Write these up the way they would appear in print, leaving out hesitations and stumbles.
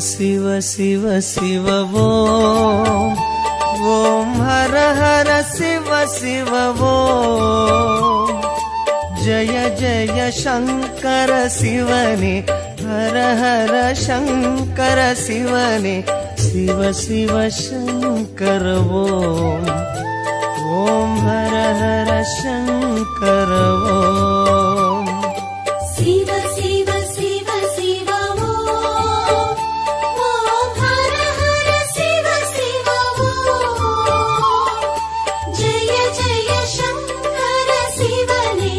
शिव शिव शिव ओम ओम हर हर शिव शिव ओम जय जय शंकर शिवने हर हर शंकर शिवने शिव शिव शंकर ओम ओम हर हर शंकर ओम शिव शिव शिव शिव ओम ओम हर हर शिव शिव ओम जय जय शंकर शिवने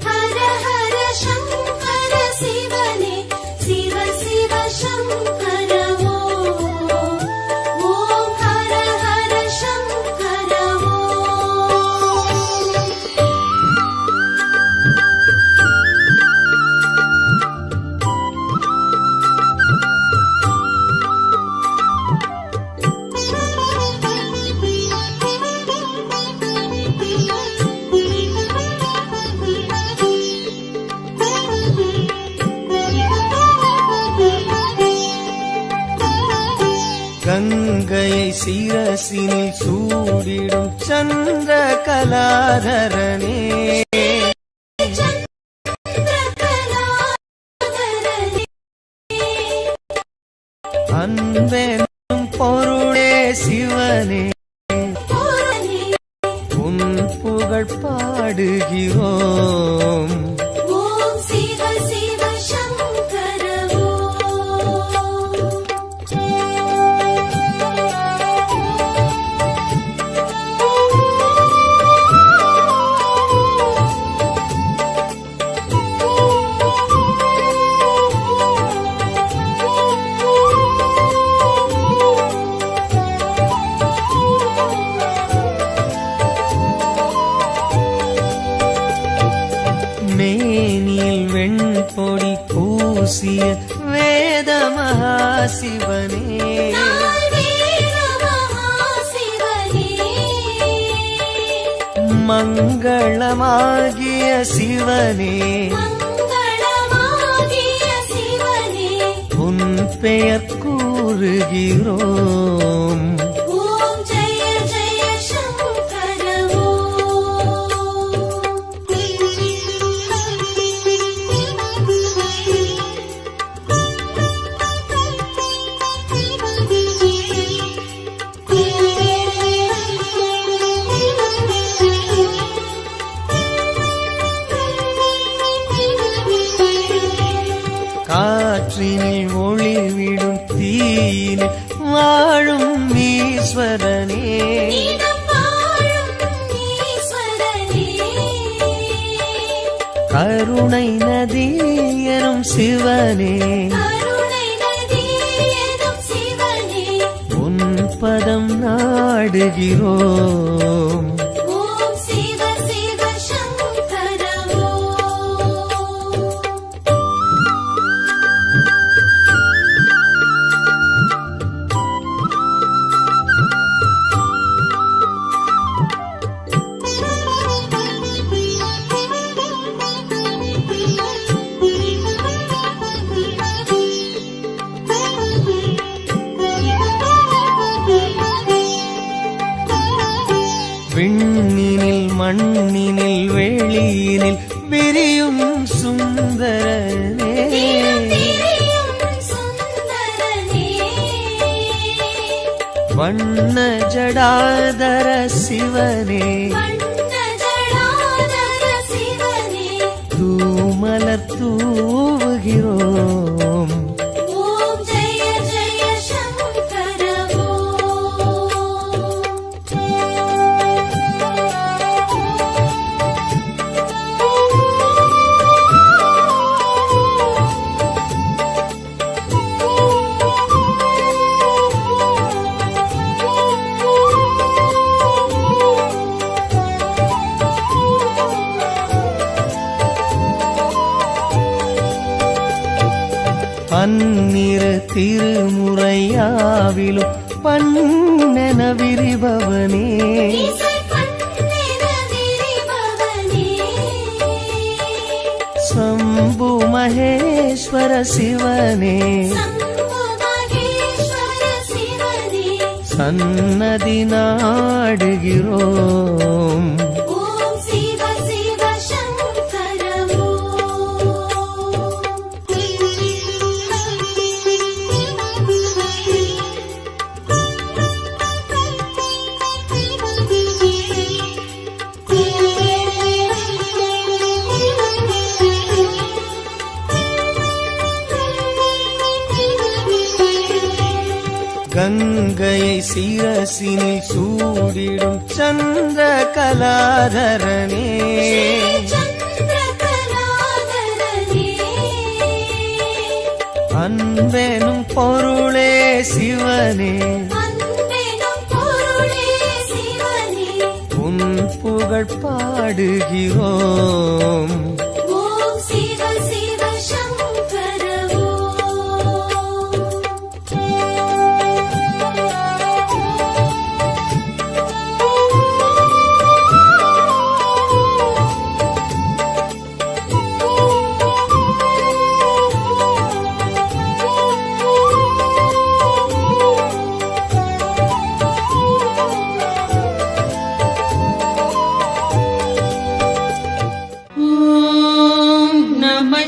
हर हर शंकर शिवने शिव शिव शंकर ओम ओम हर हर शंकर கங்கையை சிரசினில் சூடிடும் சந்திர கலாதரனே அன்பெனும் பொருளே சிவனே உன் புகழ் பாடுகிறோம் ஓம் சிவ சிவ சங்கர மேனில் வெண்பொடி பூசிய வேத மகாசிவனே மங்களமாகிய சிவனே உன் பெயர் கூறுகிறோம் ஓம் ஜெய ஜெய சங்கர காற்றினில் ஒளிவிடும் தீயினில் வாழும் ஈஸ்வரனே கருணை நதி எனும் சிவனே உன் பதம் நாடுகிறோம் ஓம் சிவ சிவ சங்கர விண்ணினில் மண்ணினில் வெளியினில் விரியும் சுந்தரனே வண்ண ஜடாதர சிவனே தூமலர் தூவுகிறோம் ஓம் ஜெய ஜெய சங்கர பன்னிரு திருமுறையாவிலும் பண்ணென விரிபவனே சம்பு மகேஸ்வர சிவனே சம்பு மகேஸ்வர சன்னதி நாடுகிறோம். ஓம் சிவ சிவ சங்கர கங்கையை சிரசினில் சூடிடும் சந்திர கலாதரனே, அன்பெனும் பொருளே சிவனே, உன் புகழ் பாடுகிறோம். ஓம் சிவ சிவ சங்கர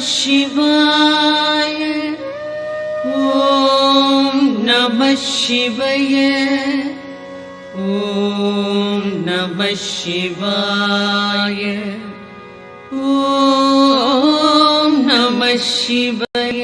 शिवाय ॐ नमः शिवाय ॐ नमः शिवाय ॐ नमः शिवाय.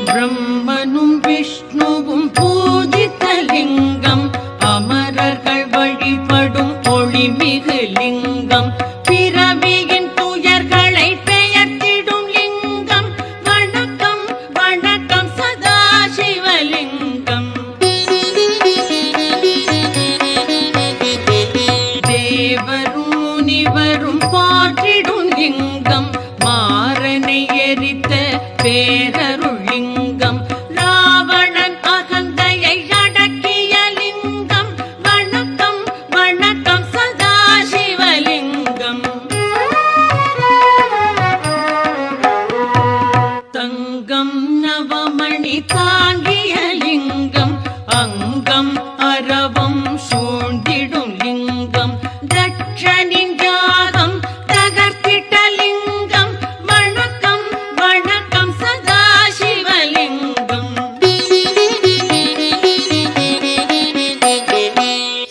பிரம்மனும் விஷ்ணுவும் பூஜித்தலிங்கம், அமரர்கள் வழிபடும் ஒளிமிகு லிங்கம், பிறவியின் துயர்களை பெயர்த்திடும் லிங்கம். வணக்கம் வணக்கம் சதா சிவலிங்கம். தேவரும் முனிவரும் போற்றிடும் லிங்கம், மாறனை எரித்த பேரருள் லிங்கம், ராவணன் அகந்தையை அடக்கிய லிங்கம். வணக்கம் வணக்கம் சதா சிவலிங்கம். தங்கம் நவமணி தாங்கிய லிங்கம், அங்கம் அரவம் சூழ்ந்திடும் லிங்கம், தட்சனின் யாகம் தகர்த்திட்ட லிங்கம். வணக்கம் வணக்கம் சதா சிவலிங்கம்.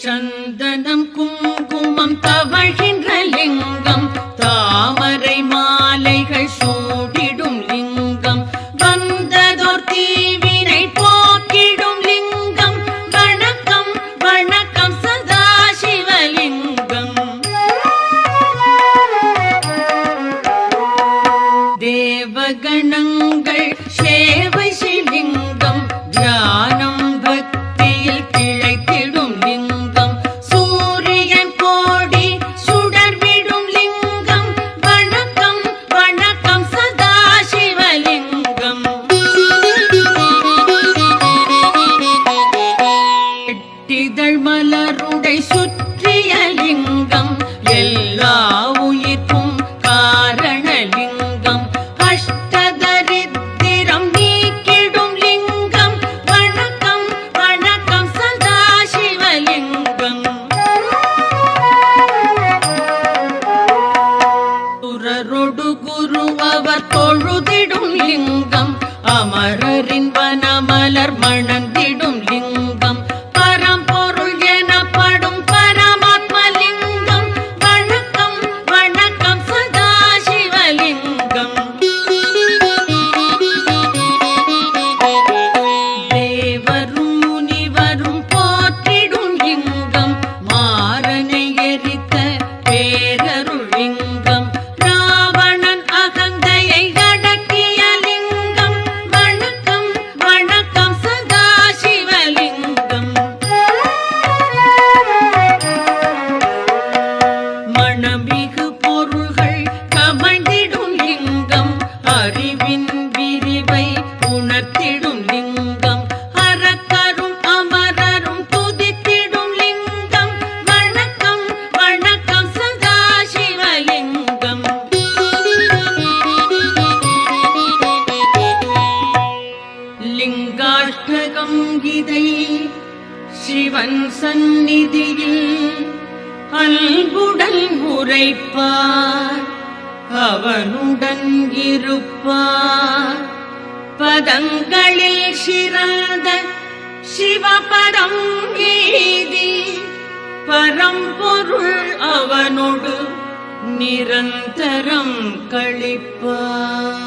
சந்தனம் குங்குமம் தவழ்கின்ற லிங்கம், தாமரை மாலைகள் சூடிடும் லிங்கம், வந்ததோர் தீவினை போக்கிடும் லிங்கம். வணக்கம் வணக்கம் சதா சிவலிங்கம். தேவகணங்கள் சேவை சிலிங்கம், ஞானம் பக்தியில் கிளைத்திடும் லிங்கம், சூரியன் கோடி சுடர்விடும் லிங்கம். வணக்கம் வணக்கம் சதா சிவலிங்கம். எட்டிதழ் மலருடை சுற்றிய லிங்கம், எல்லா உயிர்க்கும் காரணலிங்கம், அஷ்டதரித்திரம் நீக்கிடும் லிங்கம். வணக்கம் வணக்கம் சதா சிவலிங்கம். சுரரொடு குரு அவர் தொழுதிடும் லிங்கம், அமரரின் வனமலர் மணந்திடும் லிங்கம், பரம்பொருள் எனப்படும் பரமாத்மலிங்கம். வணக்கம் வணக்கம் சதா சிவலிங்கம். தேவரும் முனிவரும் போற்றிடும் லிங்கம், மாறனை எரித்த பேரருள் லிங்கம், ராவணன் அகந்தையை அடக்கிய லிங்கம். வணக்கம் வணக்கம் சதா அஷ்டகம் இதை சிவன் சந்நிதியில் அன்புடன் உரைப்பார், அவனுடன் இருப்பார். பதங்களில் சிறந்த சிவபரம் ஏதி பரம்பொருள் அவனோடு நிரந்தரம் கழிப்பார்.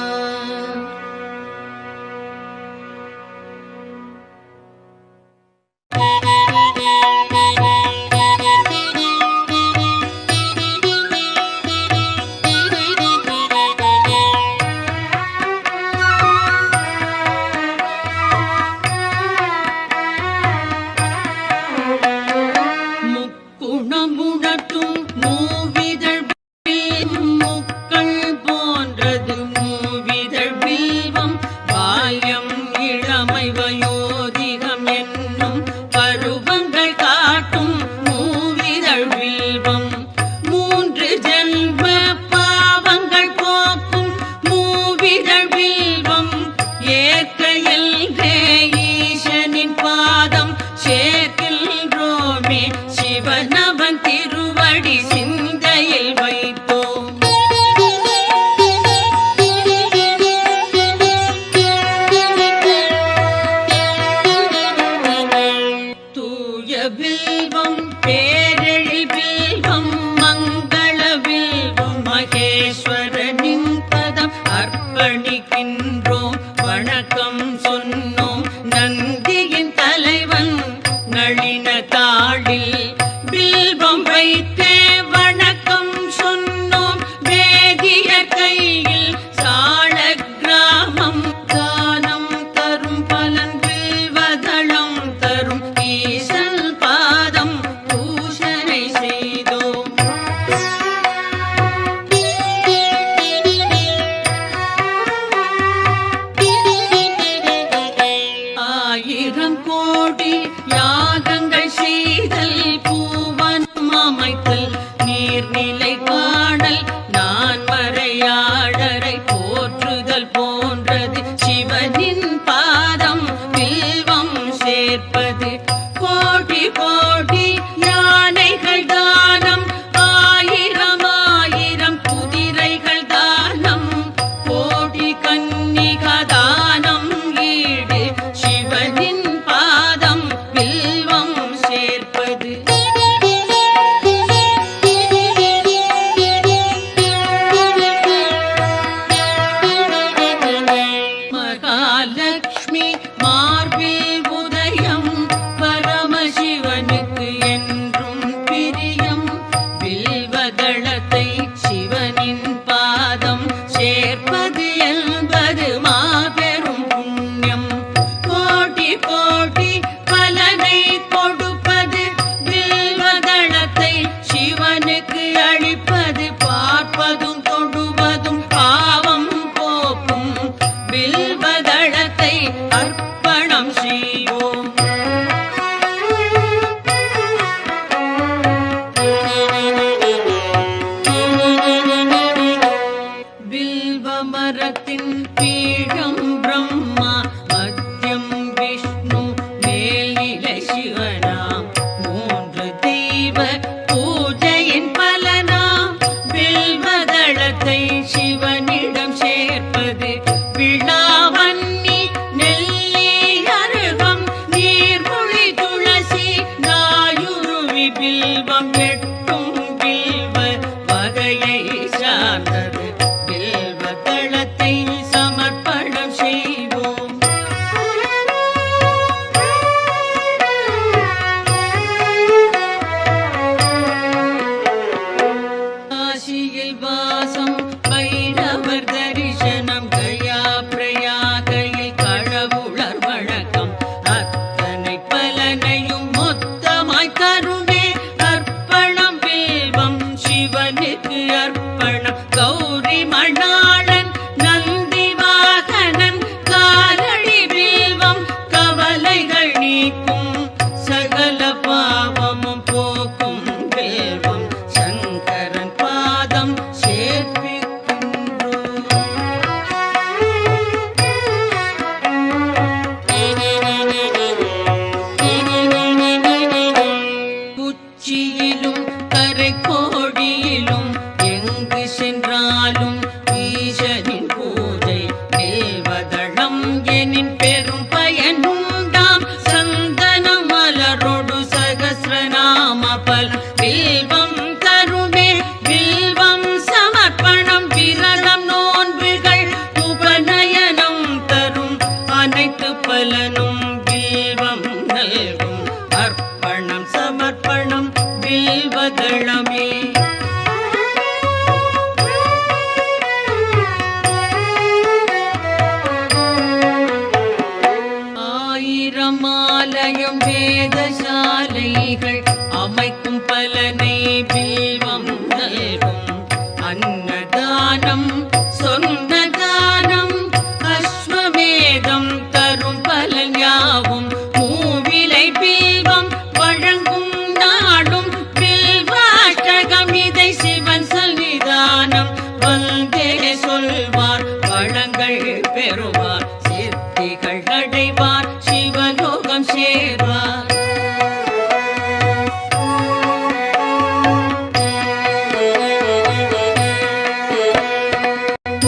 ஸ்ரீ அனைத்து பலனும் வில்வம் நல்கும் அர்ப்பணம் சமர்ப்பணம் வில்வதளமே. ஆயிரமாலயம் வேதசாலைகள் அமைக்கும் பலனை வில்வம் நல்கும் அன்னதானம் சொந்த தானம் அஸ்வமேதம் தரும் பலன் யாவும் மூவிலை வில்வம் வழங்கும் நாடும் வில்வாஷ்டகம் இதை சிவன் சன்னிதானம் வந்தே சொல்வார் வளங்கள் பெறுவார் சித்திகள் அடைவார் சிவலோகம் சேர்வார்.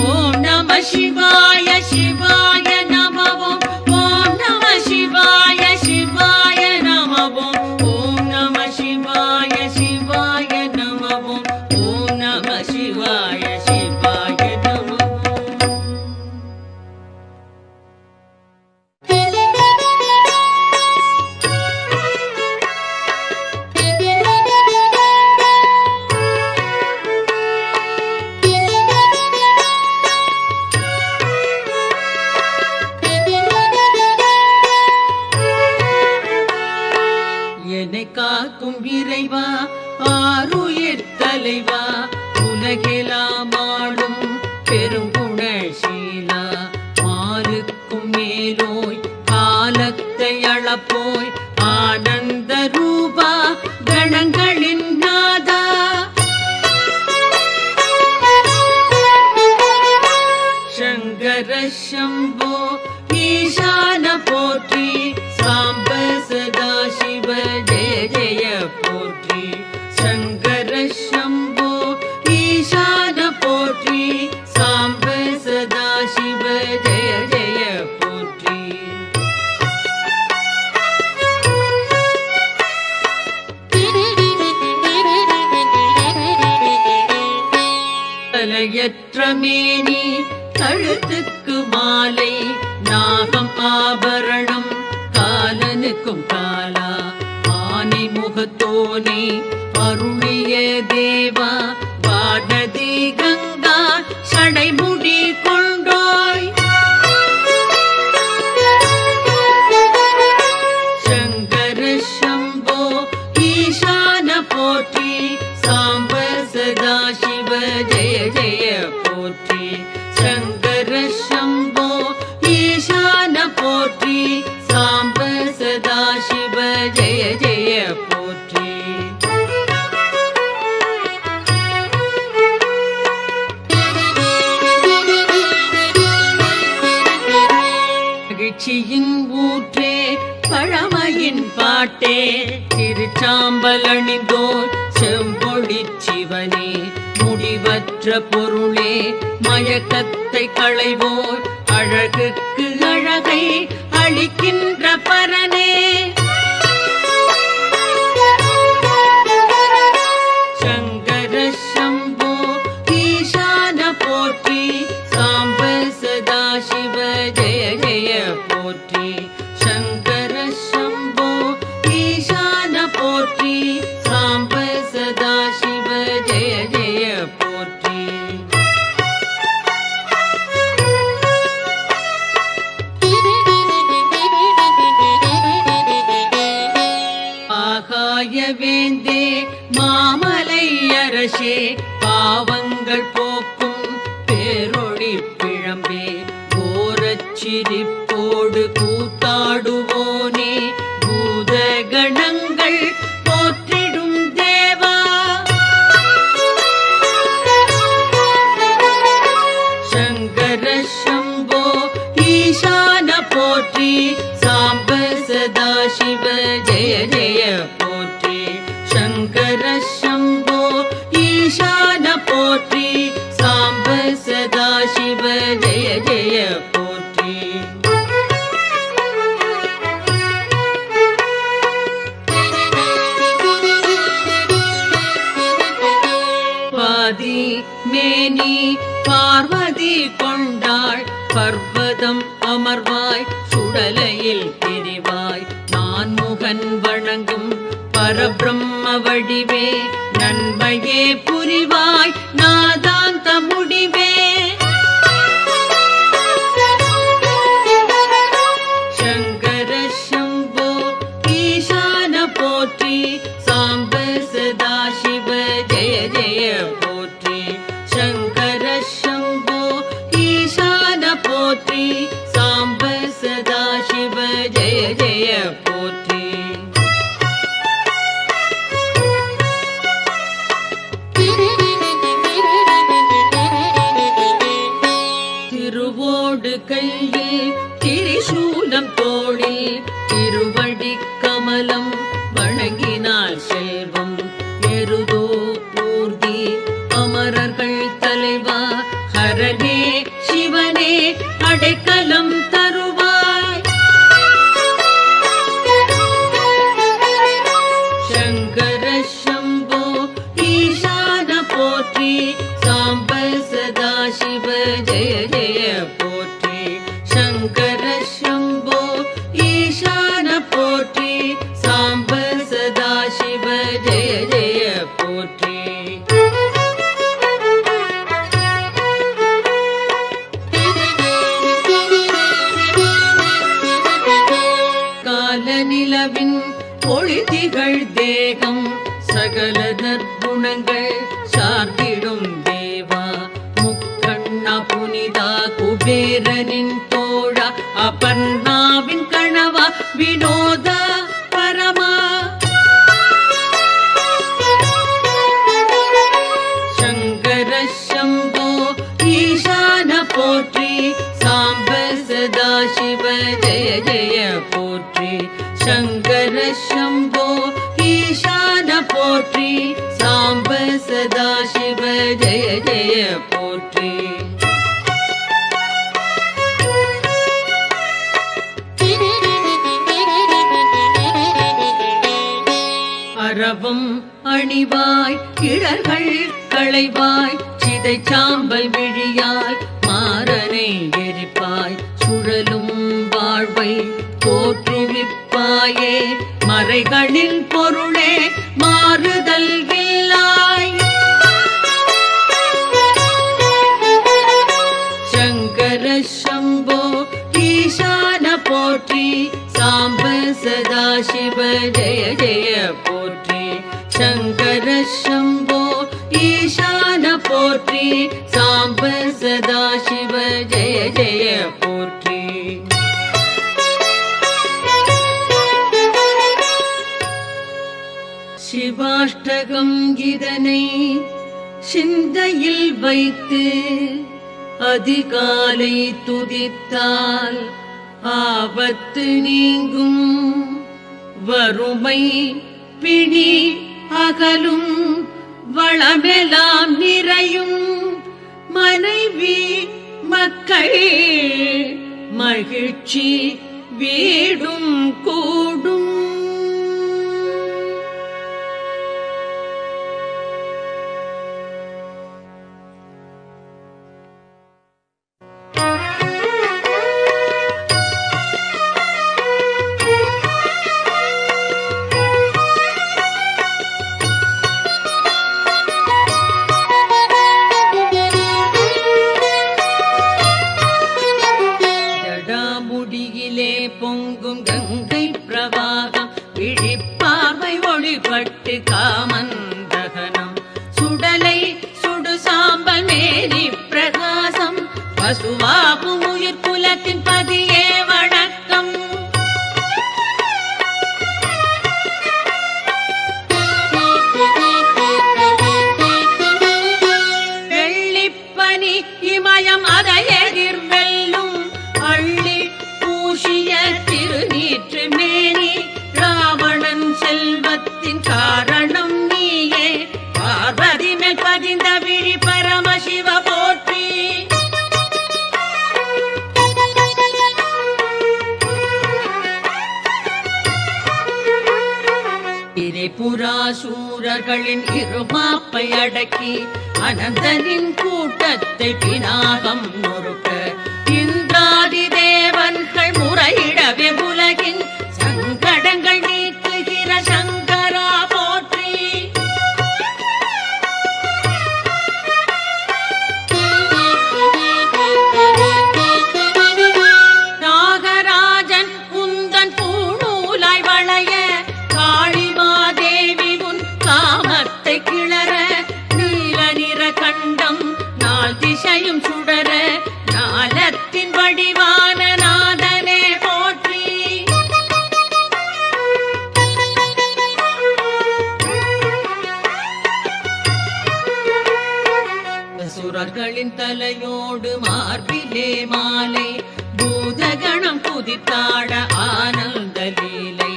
ஓம் நம சிவாய சிவாய நம ஓம். ஓம் நம சிவாய சிவாய நம ஓம். ஓம் நம சிவாய சிவாய நம ஓம். ஓம் நம சிவாய சிவாய நம ஓம். என்னை காக்கும் இறைவா ஆருயிர் தலைவா உலகெல்லாம் ஆளும் பெருங்குணசீலா மாலுக்கும் மேலோய் காலத்தை அளப்போய் ஆனந்த ரூபா கணங்களின் நாதா சங்கர சம்போ ஈசான போற்றி சாம்ப சதா சிவ ஜெய ஜெய போற்றி சங்கர சம்போ ஈசான போற்றி சாம்ப சதா சிவ ஜெய ஜெய போற்றி. தலையற்ற மேனி கழுத்துக்கு மாலை நாகம் ஆபரணம் காலனுக்கும் காலா ஆனை முகத்தோனே அருளிய தேவா வானதி கங்கா சடைமுடி கொண்டோய் சங்கர சம்போ ஈசான போற்றி சாம்ப சதா சிவ ஜெய ஜெய போற்றி சங்கர சம்போ ஈசான போற்றி சாம்ப சதா சிவ ஜெய ஜெய போற்றி. மகிழ்ச்சியின் ஊற்றே பழமையின் பாட்டே திருச்சாம்பல் அணிந்தோர் செம்பொழி சிவனே முடிவற்ற பொருளே மயக்கத்தை களைவோர் அழகுக்கு அழகை அளிக்கின்ற பரனே சங்கர சம்போ ஈசான போற்றி சாம்ப சதா சிவ ஜெய ஜெய போற்றி சங்கர சம்போ ஈசான போற்றி சாம்ப சதா சிவ ஜெய ஜெய போற்றி. ஆகாய வேந்தே மாமலை அரசே பாவங்கள் போக்கும் பேரொளி பிழம்பே கோரச்சிரிப்போடு கூத்தாடுவோனே பூத கணங்கள் போற்றிடும் தேவா சங்கர சம்போ ஈசான போற்றி சாம்ப சதா சிவ ஜெய ஜெய போற்றி சங்கர சம்போ ஈசான போற்றி சாம்ப சதா சிவ ஜெய ஜெய போற்றி. பாதி மேனி பார்வதி கொண்டாள் பர்வதம் அமர்வாய் சுடலை பரபிரம்ம வடிவே நன்மையே புரிவாய் நாதாந்த முடிவே சங்கர சம்போ ஈசான போற்றி சாம்ப சதா சிவ ஜெய ஜெய போற்றி சங்கர சம்போ ஈசான போற்றி சாம்ப சதா சிவ ஜெய ஜெய போற்றி திருவோடு கையில் திரிசூலம் தோளில் திருவடி கமலம் வணங்கினார் செல்வம் எருதோ பூர்த்தி அமரர்கள் தலைவா ஹரனே சிவனே அடைக்கலம் தருவாய் சங்கர சம்போ ஈசான போற்றி சாம்ப சதா சிவ ஜெய ஜெய போற்றி சங்கர சம்போ ஈசான போற்றி சாம்ப சதா சிவ ஜெய ஜெய போற்றி கால நிலவின் ஒளிதிகள் தேகம் சகல நற்குணங்கள் சார்ந்திடும் தேவா முக்கண்ணா புனிதா குபேரனின் தோழா அபர்ணாவின் கணவா வினோதா பரமா சங்கர சம்போ ஈசான போற்றி சாம்ப சதா சிவ ஜெய ஜெய போற்றி சங்கர சம்போ ஈசான போற்றி சாம்ப சதா சிவ ஜெய ஜெய போற்றி அரவம் அணிவாய் இடர்கள் களைவாய் சிதை சாம்பல் விழியாய் மாறனை எரிப்பாய் சுழலும் வாழ்வை தோற்றுவிப்பாயே மறைகளின் பொருளே மாறுதல் இல்லாய் சங்கர சம்போ ஈசான போற்றி சாம்ப சதா சிவ ஜெய ஜெய போற்றி சங்கர சம்போ ஈசான போற்றி சாம்ப சதா சிவ ஜெய ஜெய போற்றி சிவாஷ்டகம் இதனை சிந்தையில் வைத்து அதிகாலை துதித்தால் ஆபத்து நீங்கும் வறுமை பிணி அகலும் வளமெல்லாம் நிறையும் மனைவி மக்கள் மகிழ்ச்சி வீடும் கூடும் பொங்கும் கங்கை பிரவாகம் விழிப்பார்வை ஒளிபட்டு காமந்தகனம் சுடலை சுடு சாம்பல் மேரி பிரகாசம் பசுவாகும் உயிர் குலத்தின் பதியே வணக்கம் வெள்ளிப்பனி இமயம் அதை எதிர்வெல்லும் அள்ளி பூஷிய திருநீற்று மேனி ராவணன் செல்வத்தின் காரணம் நீயே பார்வதி மேல் பதிந்த விழி பரமசிவ போற்றி திரிபுராசூரர்களின் இருமாப்பை அடக்கி அனந்தனின் கூட்டத்தை பினாகம் நொறுக்க இந்திராதி தேவன்கள் முறையிடவே உலகின் சங்கடங்கள் நீக்குகிற சங்கரா தலையோடு மார்பிலே மாலை பூதகணம் குதித்தாட ஆனந்த லீலை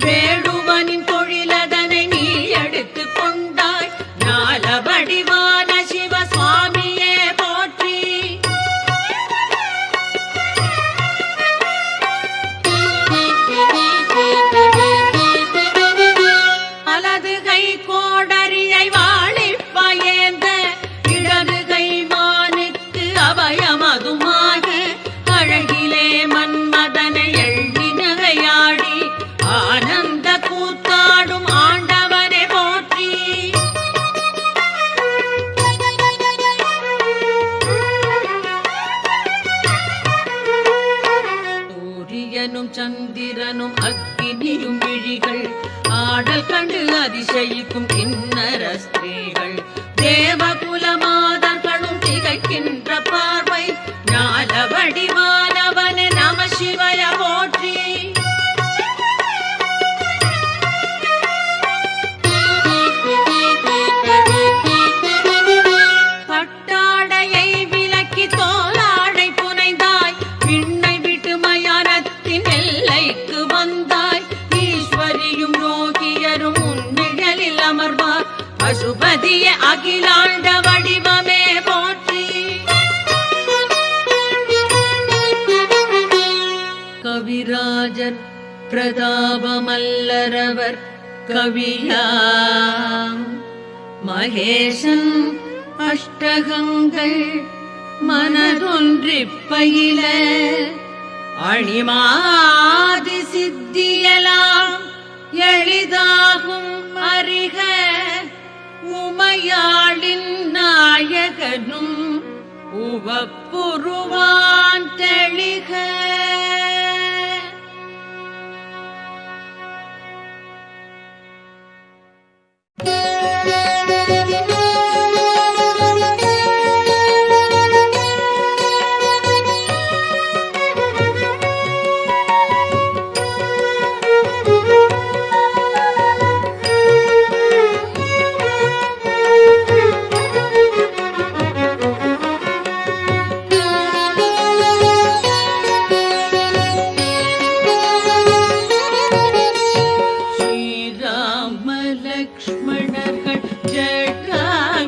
வேடுவனின் தொழிலதனை நீ எடுத்து கொண்டாய் ஞால வடிவான சிவசுவாமியே போற்றி அலது கை கோடரியை வாழிப்பயேந்த இடது கை மானுக்கு அபயமதுமாக அழகிலே மன்மதனை எள்ளி நகையாடி ஆனந்த கூத்தாடும் ஆண்டவனை போற்றி சூரியனும் சந்திரனும் அக்கினியும் விழிகள் ஆடல் கண்டு அதிசயிக்கும் கிண்ணற ஸ்திரீகள் தேவகுல மாதர்களும் திகைக்கின்ற பார்வை ஞான வடிவானவனே நம சிவய போற்றி பட்டாடையை விலக்கி தோலாடை புனைந்தாய் விண்ணை விட்டு மயானத்தின் எல்லைக்கு வந்தாய் ஈஸ்வரியும் யோகியரும் உன்னிழலில் அமர்வார் பசுபதிய அகிலாண்ட வடிவமே போற்றி கவிராஜர் பிரதாபமல்லரவர் கவியாம் மகேசன் அஷ்டகங்கள் மனதொன்றிப் பயில அணிமாதி சித்தியலாம் எளிதாகும் அறிக உமையாளின் நாயகனும் உவப்புருவான் தெளிக லக்ஷ்மணர்கள் ஜடாயுமரைகள்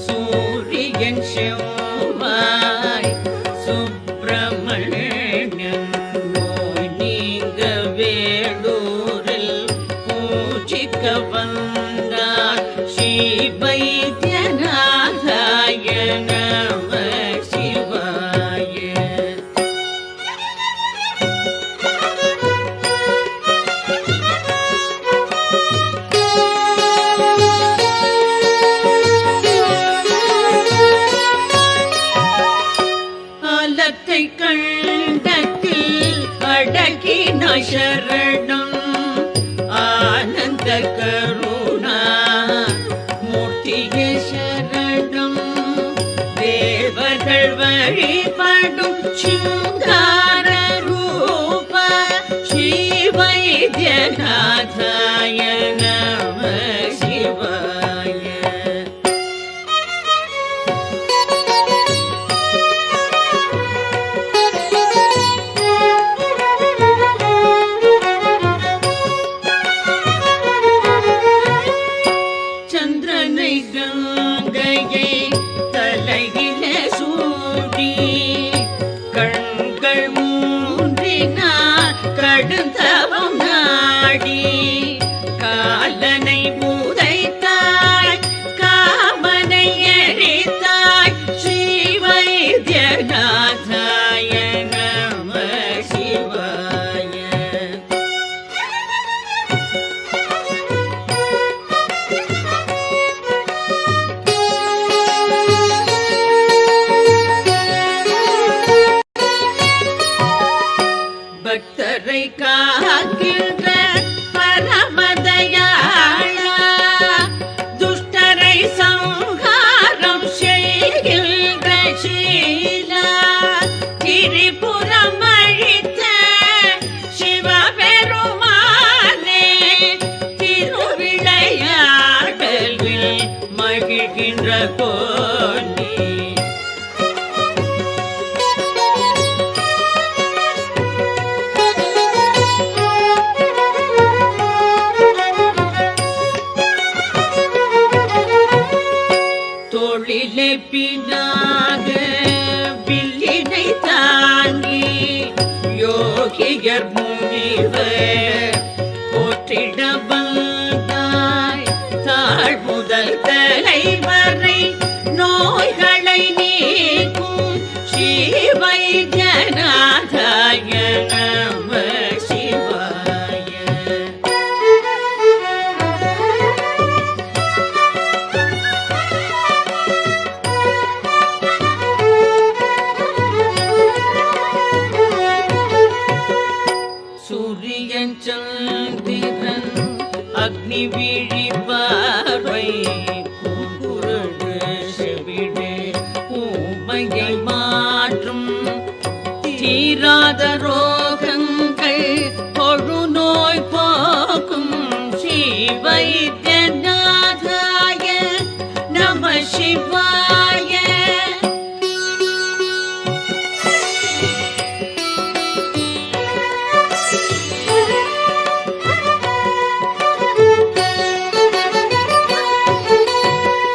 சூரியன் செவ்வாய் சுப்பிரமணியன் நோய் நீங்க வேடூரில் பூஜிக்க வந்தார் ஸ்ரீ வைத்தியநாதாய நம சிவாய கண்டத்தில் அடக்கின சரணம் ஆனந்த கருணா மூர்த்திய சரணம் தேவர்கள் வழிபடும் சிங்கார ரூப ஸ்ரீ வைத்தியநாதாய நம சிவாய கங்கையை தலையில சூடி கண்கள் மூன்றினார் கடுந்தவம் நாடி காலனை பூதைத்தாய் காமனை எரித்தாய் ஸ்ரீ வைத்தியநாதாய நம சிவாய பக்தரை காக்கின்ற பரமதயாளா துஷ்டரை சங்காரம் செய்கின்ற சீலா திரிபுரம் அழித்த சிவபெருமானே திருவிளையாடலில் மகிழ்கின்ற கோ யோகியர் முனிவர் போற்றிட வந்தாய் தாழ் முதல் தலை வரை நோய்களை நீக்கும் ஸ்ரீ வைத்தியநாதாய நம சிவாய. சூரியன் சந்திரன் அக்னி விழி பார்வை குருடு செவிடு ஊமையை மாற்றும் தீராத ரோகங்கள் தொழுநோய் போக்கும் ஸ்ரீ வைத்தியநாதாய நம சிவாய.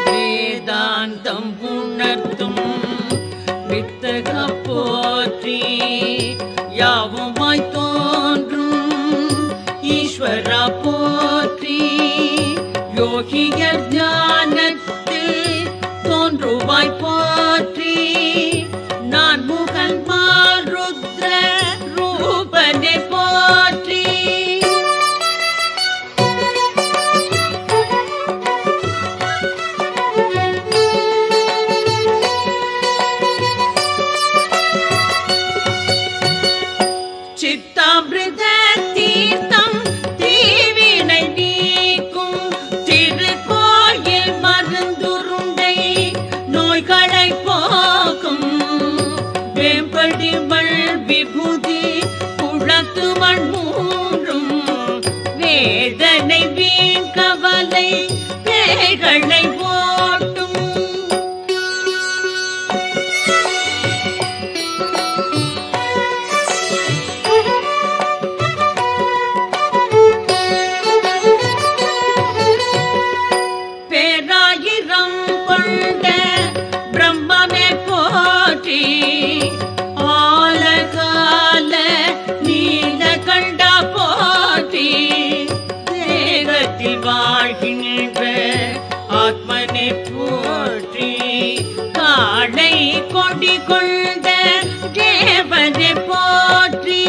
வேதாந்தம் உணர்த்தும் வித்தக போற்றி யாவுமாய் தோன்றும் ஈஸ்வரா போற்றி யோகியர் ஞானத்தில் தோன்றுவாய் போற்றி நான் முகன் மால் ருத்ர ரூபனை போற்றி. சித்தாமிருத தீர்த்தம் தீவினை நீக்கும் திருக்கோயில் மருந்துருண்டை நோய்களை போக்கும் வேம்படி மண் விபூதி குளத்து மண் மூன்றும் வேதனை வீண் கவலை பேய்களை ஓட்டும். பேராயிரம் கொண்ட பிரம்மமே போற்றி ஆலகால நீலகண்டா போற்றி தேகத்தில் வாழ்கின்ற ஆத்மனை போற்றி காளை கொடி கொண்ட தேவனை போற்றி.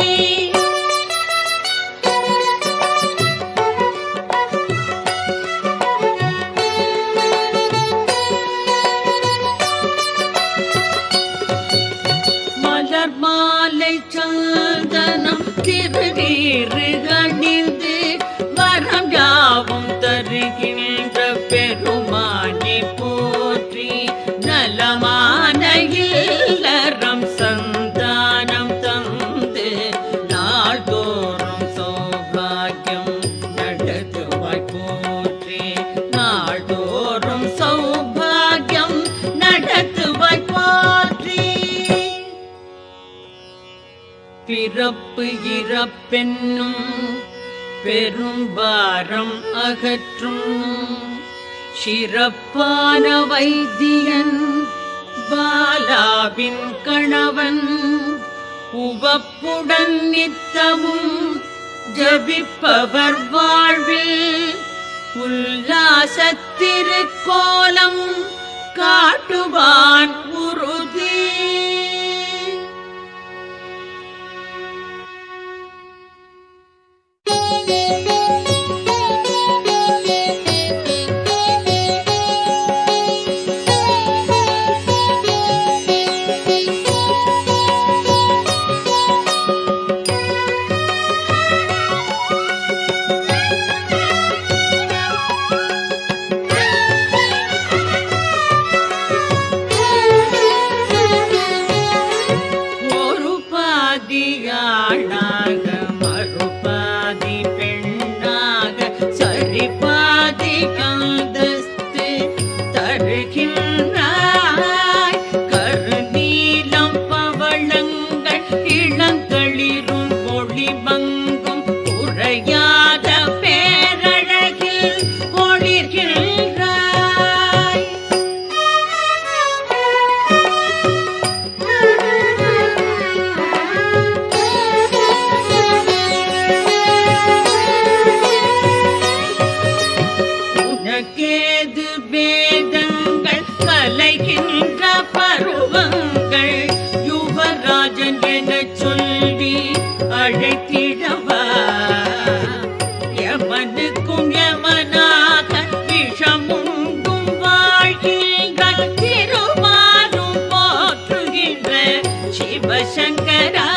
மலர் மாலை சந்தனம் திருநீறு அணிந்து வரம் யாவும் தருகின்ற பெருமானை போற்றி நலமான இல்லறம் சந்தானம் தந்து நாள்தோறும் சௌபாகியம் நடத்துவாய் போற்றி நாள்தோறும் சௌபாகியம் நடத்துவாய் போற்றி. பிறப்பு இறப்பென்னும் பெரும்பாரம் அகற்றும் சிறப்பான வைத்தியன் பாலாவின் கணவன் உவப்புடன் நித்தமும் ஜபிப்பவர் வாழ்வில் உல்லாசத்திருக்கோலம் காட்டுவான் உறுதி. அழைத்திடவா யமனுக்கும் யமனாக விஷமுண்டும் வாழ்கின்ற திருமாலும் போற்றுகின்ற சிவசங்கரா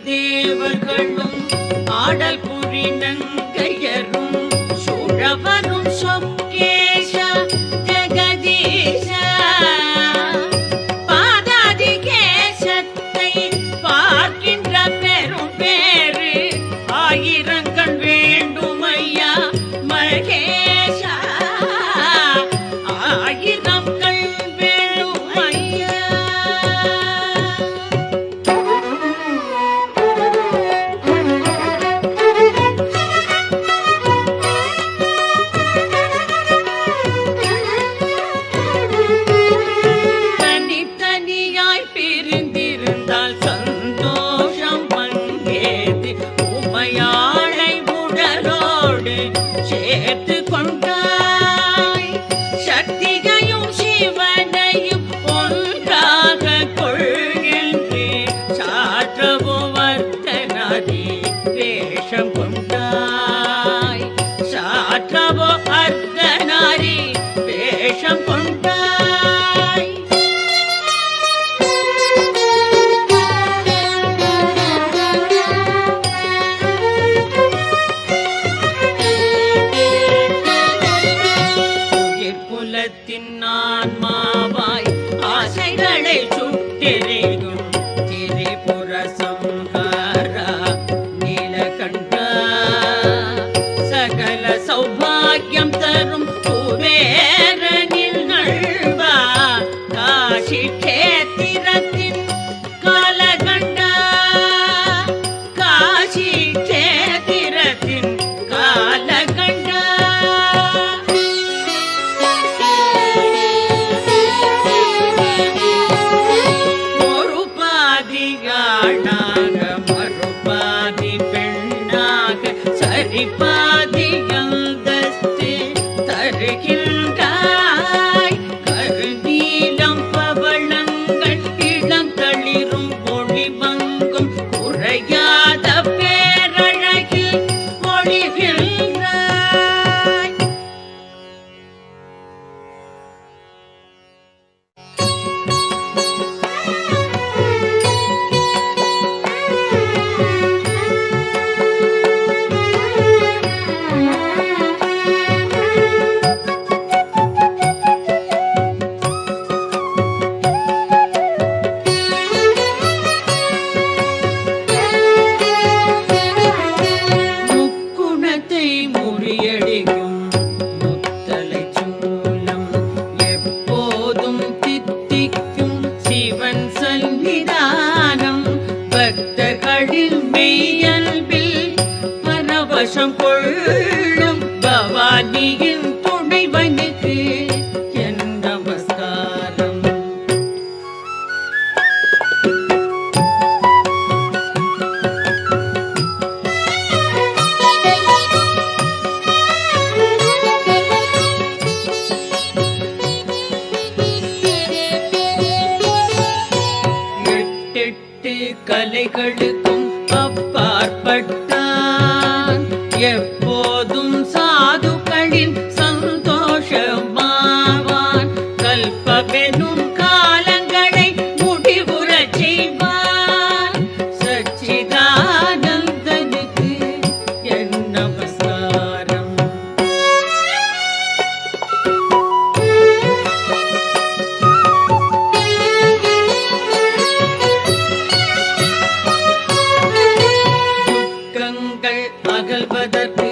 தேவர்களும் ஆடல் புரிநங்கையரும் சுழவரும் சொக்கேஷ ஜெகதீஷ பாதாதி கேசத்தை பார்க்கின்ற பெரும் பேரு ஆயிரங்கள் வேண்டும் ஐயா மகேஷா ஆயிரம் கண் வேணும் ஐயா பரவசம் கொள்ளும் பவானியின் துணைவனுக்கு என் நமஸ்காரம். எட்டெட்டு கலைகளுக்கும் அப்பாற்பட்டான் எப்போதும் சாதுக்களின் சந்தோஷமாவான். கல்பவெனும் காலங்களை முடிவுறச் செய்வான். சச்சிதானந்தனுக்கு என் நமஸ்காரம். அகல்வதற்கு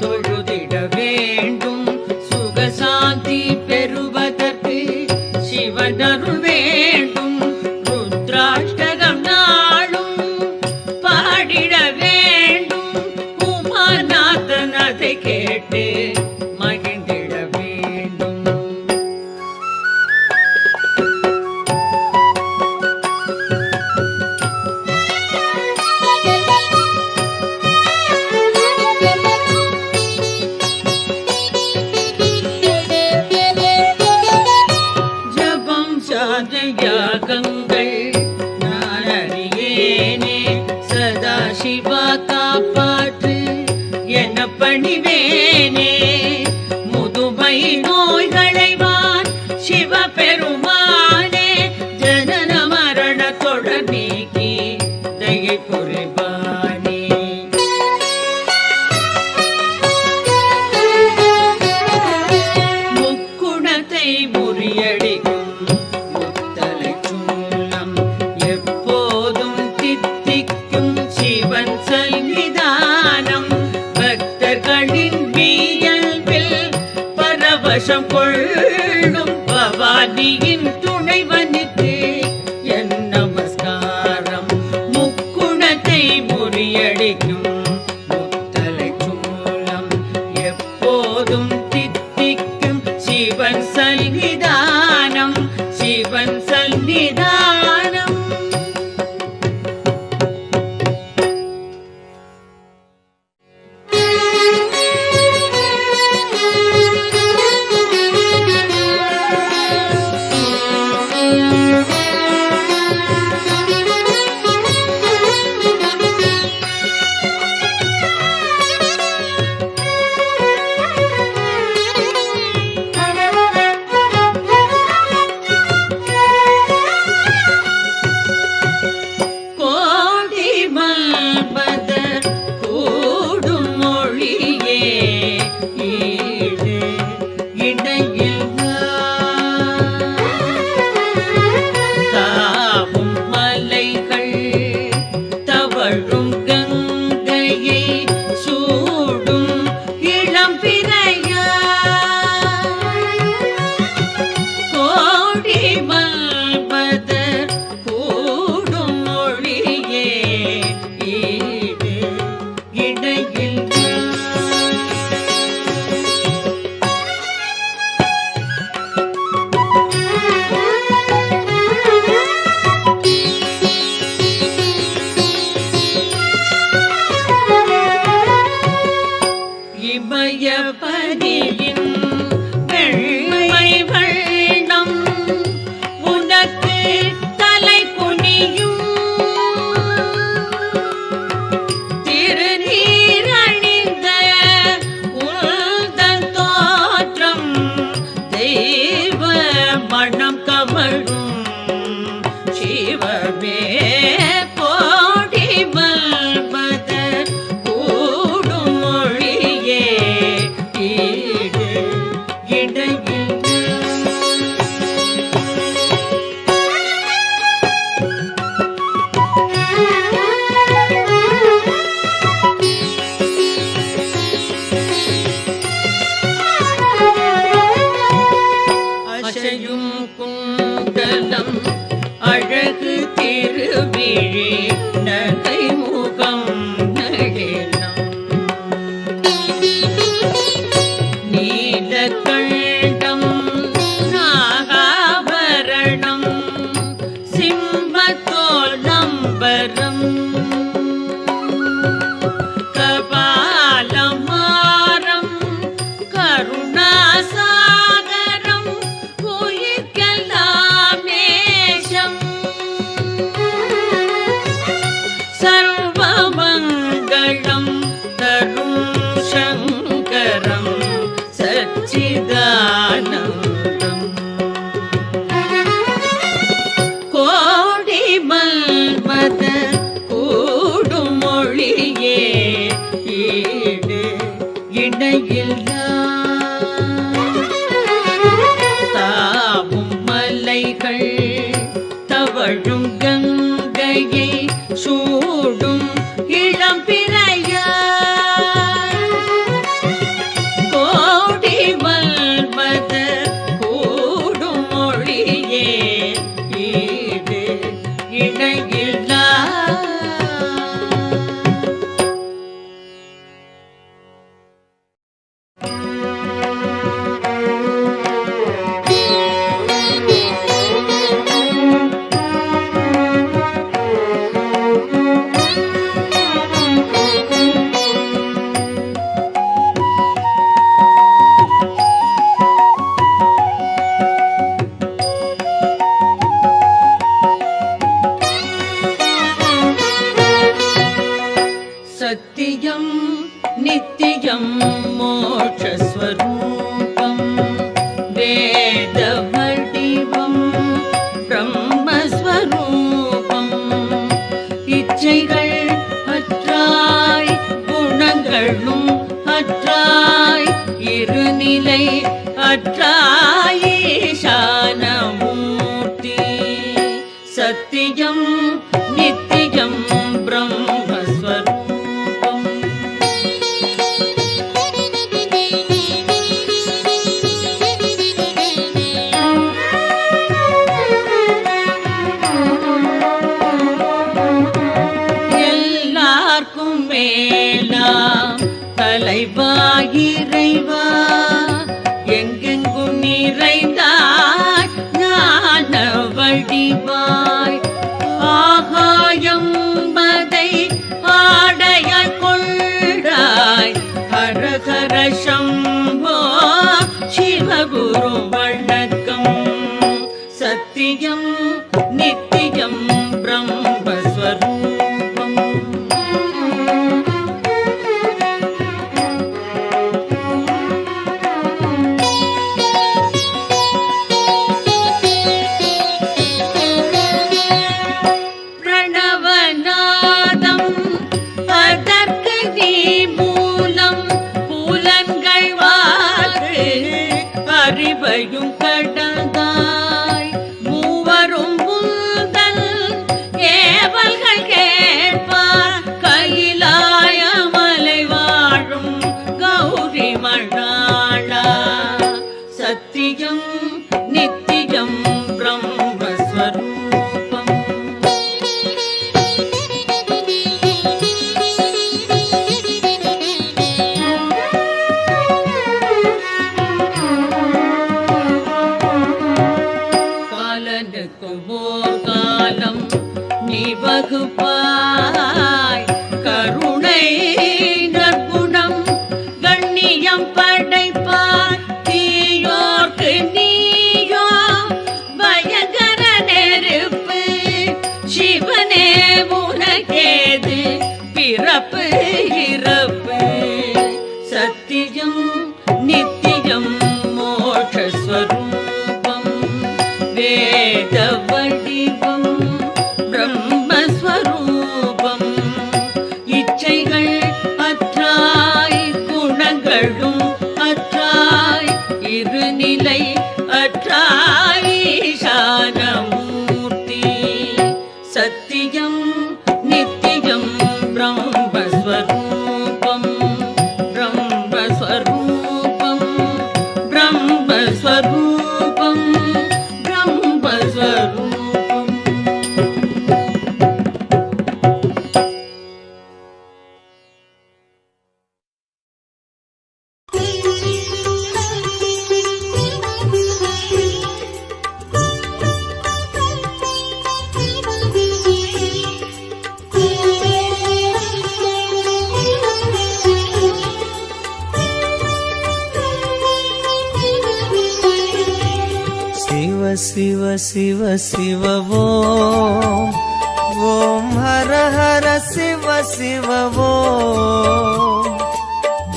தொழுதிட வேண்டும். சுகசாந்தி பெறுவதற்கு சிவனருள் வேண்டும். ருத்ராஷ்டகம் நாளும் பாடிட வேண்டும். உமாநாதன் அதை கேட்டு மகிழ்ந்திட வேண்டும். பணிவேனே. முதுமை நோய்களைவான் சிவபெருமானே, ஜனன மரண தொடர் நீக்கி தயை புரிவானே. முக்குணத்தை முறியடிக்கும் முத்தலை சூலம், எப்போதும் தித்திக்கும் சிவன் சந்நிதானம். பக்தர்களின் வியல்பில் பரவசம் கொள்ளும் பவானியின் துணைவனுக்கு என் நமஸ்காரம். முக்குணத்தை முறியடிக்கும் முத்தலை சூலம், எப்போதும் தித்திக்கும் சிவன் சந்நிதானம், சிவன் சந்நிதானம். கோடி மல்பதர் கூடும் மொழியே, ஈடு இடையில்லா. தாவும் மலைகள் தவழும் கங்கையை சூடும் இளம்பிறையா. கோடி மல்பதர் கூடும் மொழியே, ஈடு இடையில்லா. இமயபதியின் வெண்மை வண்ணம் உனக்கு தலை குனியும். திருநீர் அணிந்த உந்தன் தோற்றம் தெய்வ மணம் கமழும் சிவமே. கோடி மல்பதர் கூடும் மொழியே, ஈடு இடையில்லா. அசையும் குண்டலம் அழகு திருவிழி நகை முகம் நளினம். நீலகண்டம் நாகாபரணம் சிம்மத்தோல் நம்பரம். கபாலமாரம் கருணாசாகரம் உயிர்க்கெல்லாம் நேசம். சர்வமங்களம் தரும் சங்கரம் சச்சிதானந்தம். கோடி மல்பதர் கூடும் மொழியே, ஈடு இடையில்லா. தாவும் மலைகள் தவழும் கங்கையை சூடும் இளம்பிறையா. கோடி மல்பதர் கூடும் மொழியே, ஈடு இடையில்லா. नित्यं मोक्षस्वरूपं वेदवडिवं ब्रह्मस्वरूपं इच्छைகள் அற்றாய் குணங்களும் அற்றாய் இருநிலை அற்றாய் ஈசானமூர்த்தி சத்தியம் நித்தியம் பிரம்மஸ்வரூபம் எல்லார்க்கும் மேலாம் தலைவா இறைவா எங்கெங்கும் நிறைந்தாய் ஞான வடிவாய் ஆகாயம் மதை ஆடையாய் கொள்ளாய் ஹரஹர சம்போ சிவகுரு வணக்கம் சத்தியம் நித்தியம் பிரம்மஸ்வரூபம் பிரணவநாதம் அதற்கு நீ மூலம் புலன்கள் வாக்கு அறிவையும் கடந்தாய் மூவரும் முந்தல் ஏவல்கள் கேட்பார் கையிலாயமலை வாழும் கௌரி மணாளா சத்தியம் நித்தியம் பிரம்மஸ்வரூபம் காலனுக்கும் ஓர் காலம் நீ வகுப்பாய் கருணை நற்குணம் கண்ணியம் படைப்பாய் தீயோர்க்கு நீயோ பயங்கர நெருப்பு சிவனே உனக்கேது பிறப்பு இறப்பு சத்தியம் நித்தியம் மோட்சஸ்வரூபம் வேத வடிவம் பிரம்மஸ்வரூபம் இச்சைகள் அற்றாய் குணங்களும் அற்றாய் இருநிலை அற்றாய் ஈசானமூர்த்தி சத்தியம் நித்தியம் பிரம்மஸ்வரூபம் பிரம்மஸ்வரூபம் பிரம்மஸ்வரூபம் பிரம்மஸ்வரூபம் शिव शिव शिव ओम ओम हर हर शिव शिव ओम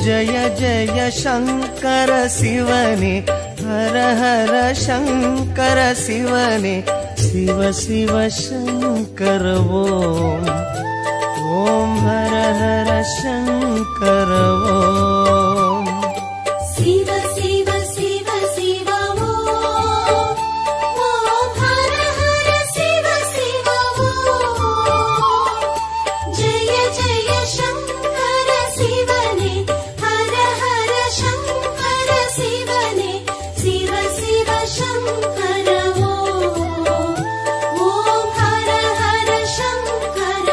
जय जय शंकर शिवने हर हर शंकर शिवने शिव शिव शंकर ओम ओम हर हर शंकर ओम शिव शिव शिव शिव ओम हर हर शिव शिव जय जय शंकर शिवने हर हर शंकर शिवने शिव शिव शंकर ओम हर हर शंकर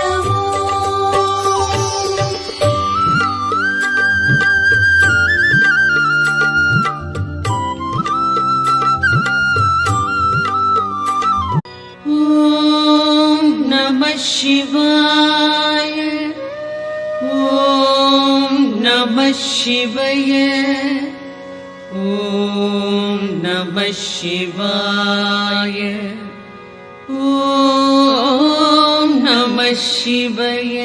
ॐ नमः शिवाय ॐ नमः शिवाय ॐ नमः शिवाय ॐ नमः शिवाय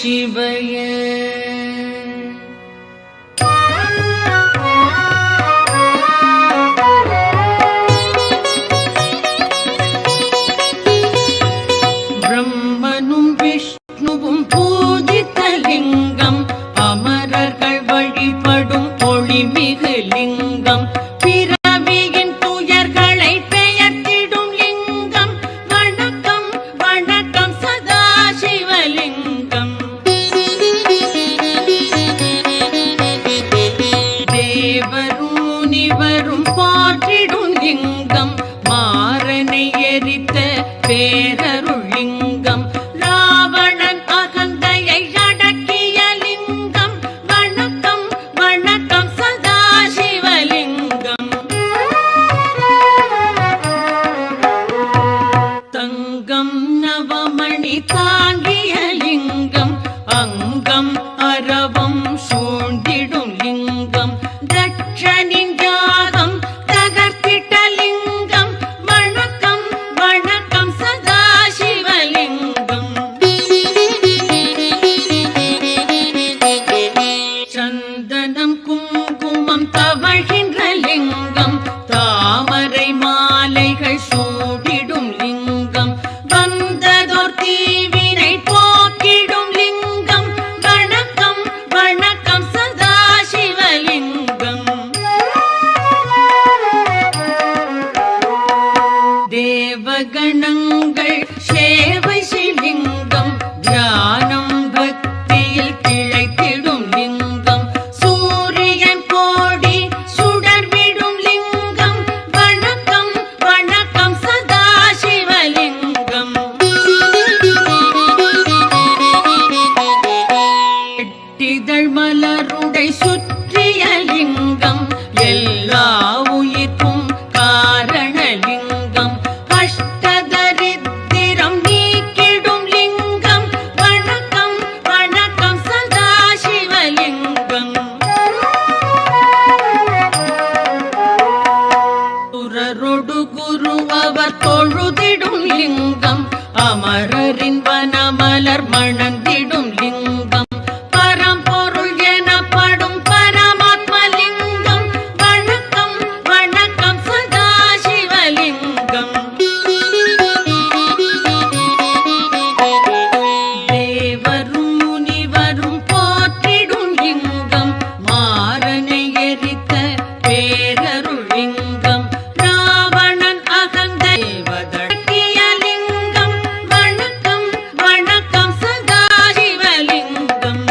சிவய. பிரம்மனும் விஷ்ணுவும் பூஜித்த லிங்கம், அமரர்கள் வழிபடும் ஒளிமிகு லிங்கம், பிறவியின் துயர்களை பெயர்த்திடும் லிங்கம். வணக்கம் வணக்கம் சதா சிவலிங்கம். தேவரும் முனிவரும் போற்றிடும் லிங்கம், மாறனை எரித்த பேரருள் லிங்கம், ராவணன் அகந்தையை அடக்கிய லிங்கம். வணக்கம் வணக்கம் சதா சிவலிங்கம். தங்கம் நவமணி தாங்கிய லிங்கம், அங்கம் அரவம் சூழ்ந்திடும் லிங்கம், தட்சனின் யாகம் தகர்த்திட்ட லிங்கம். வணக்கம் வணக்கம் சதா சிவலிங்கம். சந்தனம் குங்குமம் தவழ்கின்ற லிங்கம், தாமரை மாலைகள் சூடிடும் லிங்கம், வந்ததோர் தீவினை போக்கிடும் லிங்கம். வணக்கம் வணக்கம் சதா சிவலிங்கம். தேவகணங்கள் சேவை சிலிங்கம், தியானம் பக்தியில் கிளைத்திடும் லிங்கம், சூரியன் கோடி சுடர்விடும் லிங்கம். வணக்கம் வணக்கம் சதா சிவலிங்கம். எட்டிதழ் மலருடை சுற்றிய லிங்கம், எல்லா உயிர்க்கும் காரணலிங்கம், அஷ்டதரித்திரம் நீக்கிடும் லிங்கம். வணக்கம் வணக்கம் சதா சிவலிங்கம். சுரரொடு குரு அவர் தொழுதிடும் லிங்கம், அமரரின் வனமலர் மணந்திடும் லிங்கம், பரம்பொருள் எனப்படும் பரமாத்ம லிங்கம். வணக்கம் வணக்கம் சதா சிவலிங்கம். தேவரும் முனிவரும் போற்றிடும் லிங்கம், மாறனை எரித்த பேரருள் லிங்கம், ராவணன் அகந்தை வதக்கிய லிங்கம். வணக்கம் வணக்கம் சதா சிவலிங்கம்.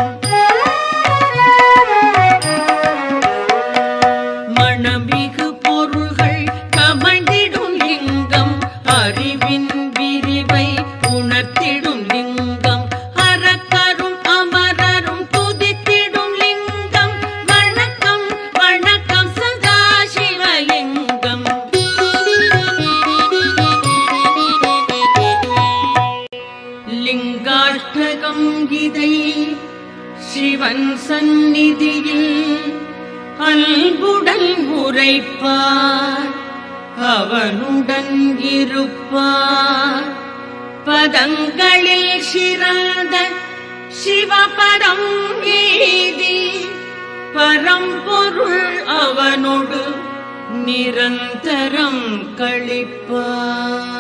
மணமிகு பொருள்கள் கமழ்ந்திடும் லிங்கம், அறிவின் விரிவை உணர்த்திடும் லிங்கம், அரக்கரும் அமரரும் துதித்திடும் லிங்கம். வணக்கம் வணக்கம் சதா சிவலிங்கம். லிங்காஷ்டகம் இதை சிவன் சந்நிதியில் அன்புடன் உரைப்பார், அவனுடன் இருப்பார். பதங்களில் சிறந்த சிவபரம் ஏதி, பரம்பொருள் அவனோடு நிரந்தரம் கழிப்பார்.